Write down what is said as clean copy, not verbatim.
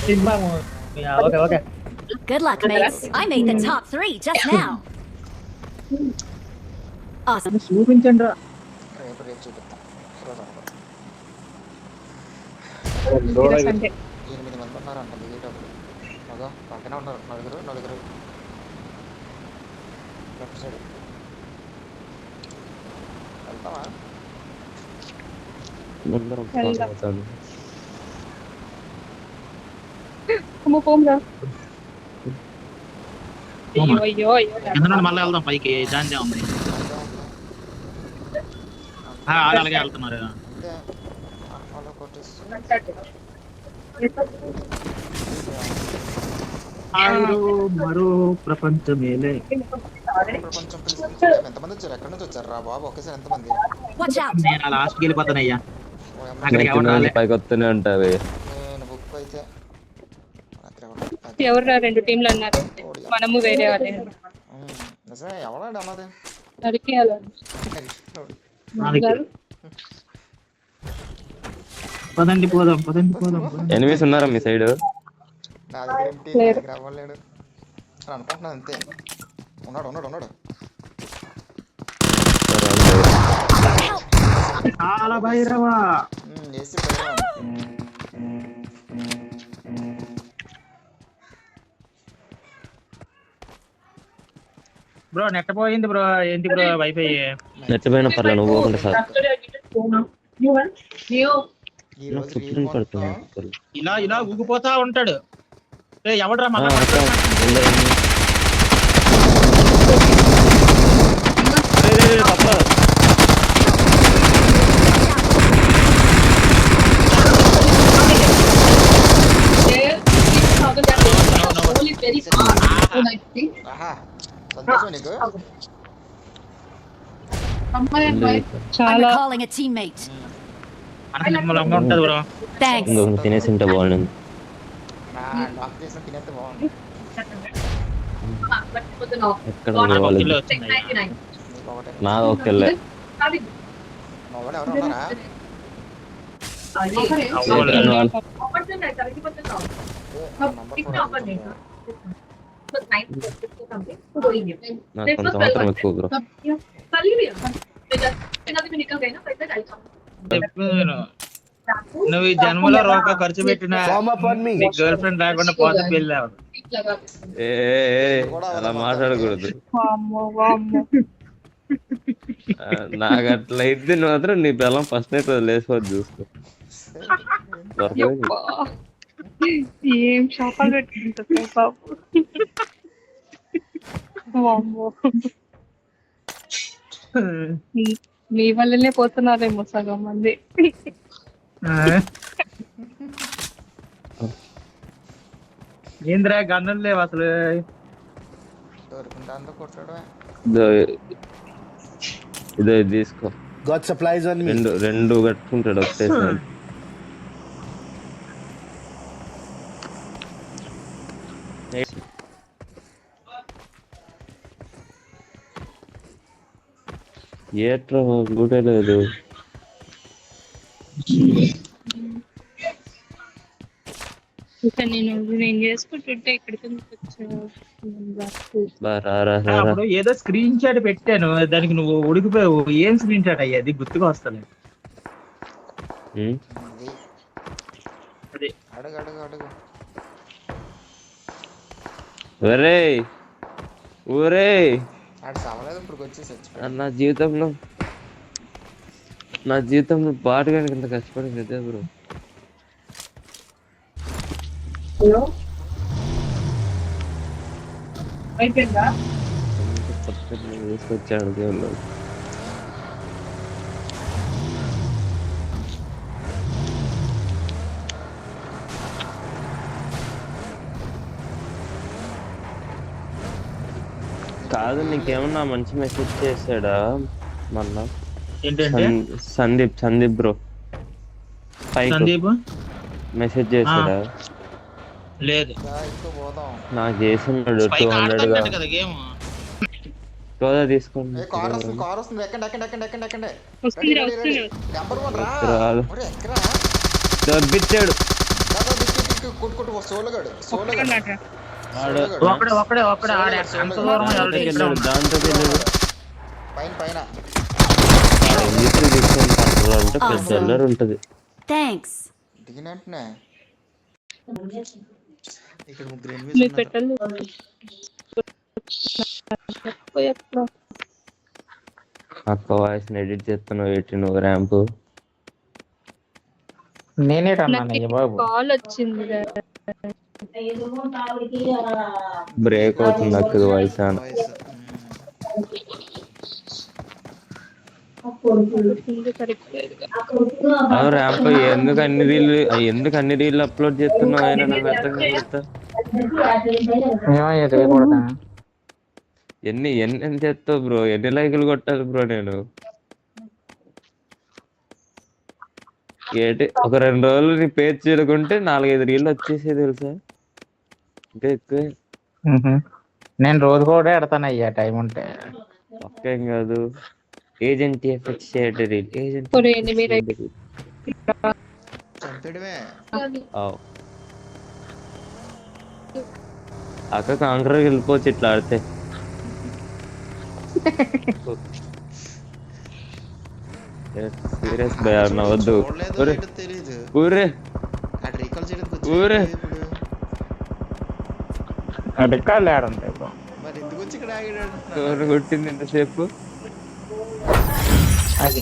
Okay okay. Good luck, mates. I made the top 3 just now. Awesome. చూపించండి రా. రేపు రేపు చూపిస్తాం. ఈరోజు అనుకో. ఈరోజు సండే 8 మంది ఉన్నారంట దిగేటప్పుడు. అదో పక్కనే ఉన్నారు నలుగురు లెఫ్ట్ సైడ్ వెళ్తావా? వెళ్దాం. పోమ్రా. అయ్యో కింద నుండి మళ్ళీ వెళ్దాం పైకి. దాందే ఉంది. అలాగే వెళ్తున్నారు. అంతే అలా కొట్టేసి మరో ప్రపంచమేలే. ప్రపంచం ఎంతమంది వచ్చారు? ఎక్కడి నుంచి వచ్చారు రా బాబు? ఒకేసారి ఎంతమంది? Watch out. నేను ఆ లాస్ట్కి వెళ్ళిపోతానయ్యా. అక్కడికి కింద ఎవరు నుంచి రాలే. పైకి వస్తూనే ఉంటావి. నేను బుక్ అయితే ఎవరు 2 టీంలు అన్నారు. మనము వేరే వాళ్ళే. నిజమే ఎవడాడు అన్నది? నరికేయాలి. పదండి పోదాం. ఎనిమిస్ ఉన్నారా మీ సైడ్? నా దగ్గర ఏంటి? నా దగ్గర అవ్వలేడు అని అనుకుంటున్నాను అంతే. ఉన్నాడు చాలా భైరవా. చేసి బ్రో నెట్ పోయింది బ్రో. ఏంటి బ్రో వైఫై? నెట్ పోయినా పర్లేదు, నువ్వు పోకుండా సార్. ఇలా ఊగిపోతా ఉంటాడు. ఎవడరా మన సంతోషం నీకు? I'm recalling a teammate. ఉంటది బ్రో. Thanks. ఇంకొక తినేసి ఉంటే బాగుంది. లాక్ చేసిన తినేస్తే బాగుంది. ఎక్కడ వాళ్ళు నాది ఒక్కళ్ళే. మొగడు ఎవరు ఉన్నారా? నాకు కొంత మాత్రం ఎక్కువ బ్రో. నువ్వు ఈ జన్మలో రూపాయి ఖర్చు పెట్టిన గర్ల్ ఫ్రెండ్ రాకుండా పోతే పెళ్ళి అవ్వదు. అలా మాట్లాడకూడదు. నాకు అట్లా అయితే మాత్రం నీ పిల్లం ఫస్ట్ నైట్ లేసిపోద్ది చూసుకో. ఏం షాపాలు పెట్టుకుంటుంది బాబు. మీ వల్లనే పోతున్నారేమో సగం మంది. ఏంద్రా గన్నులు లేవు అసలు. దొరుకుంటా అంతా కొట్టడమే. ఇదో ఇది తీసుకో. God supplies on me. రెండు కట్టుకుంటాడు ఒకటేసారి. ఏట్రా గుడే లేదు. ఇక నేను చేసుకుంటుంటే ఇక్కడికి అప్పుడు ఏదో స్క్రీన్ షాట్ పెట్టాను, దానికి నువ్వు ఉడికిపోయావు. ఏం స్క్రీన్ షాట్ అయ్యేది గుర్తుగా వస్తలేదు. అడుగు ఊరే ఆడు సవలేదు. ఇప్పుడు వచ్చి చచ్చిపోయాడు. నా జీవితంలో పాటగా ఇంత కష్టపడింది అదే బ్రో. తీసుకొచ్చాడు దేవుళ్ళు. కాదు, నీకేమన్నా మంచి మెసేజ్ చేసాడా మళ్ళా? సందీప్ బ్రో మెసేజ్ చేసాడా? లేదు, నాకు చేసినాడు 200 తీసుకోండి. కార్ వస్తుంది. ఎక్కండి. దొబ్బిచ్చాడు. కొట్టు సోలగాడు ఒక్కడున్నాడు. వాడు ఒక్కడే ఆడ ఎంత దూరం వెళ్ళాడు? దాంట్లోకి ఇక్కడ వెళ్ళాడు, ఉన్నాడు. దాంట్లోకి వెళ్ళాడు. పైన వాడు ఎందుకు తీసుకొని పట్టరు అంటే పెద్ద అల్లరి ఉంటది. Thanks. దిగినట్టునే ఇక్కడ ముగ్గురు మీ ఎనిమిది పెట్టలు పోయప్పుడు అక్క వాయిస్ ఎడిట్ చేస్తున్నావు ఏంటి నువ్వు ర్యాంప్ నేనేటన్నానయ్య బాబు. కాల్ వచ్చింది బ్రేక్ అవుతుంది అక్క వాయిస్ అని. ర్యాంప్ ఎందుకు అన్ని రీల్ అప్లోడ్ చేస్తున్నావు అయినా నాకు అర్థం కాదు. ఎన్ని చేస్తావు బ్రో? ఎన్ని లైకులు కొట్టాలి బ్రో నేను? ఏంటి ఒక 2 రోజులు నీ పేజ్ చేరుకుంటే 4-5 రీళ్ళు వచ్చేసే తెలుసా? ఇంకా ఎక్కువే. నేను రోజు కూడా ఎడతానయ్యా టైం ఉంటే. ఒక్కేం కాదు. Agent effect share reel agent చంపేయడమే. అక్క కాంక్రీట్ వెళ్ళిపోవచ్చు ఇట్లా ఆడితే. సీరియస్ భయ నవ్వద్దు. తెలీదు ఊరే రీకాల్ ఊరే రికార్డులు ఆడుంటాయి బ్రో. మరి ఎందుకు వచ్చి ఇక్కడ ఆగాడు? కొట్టింది ఇంతసేపు. అది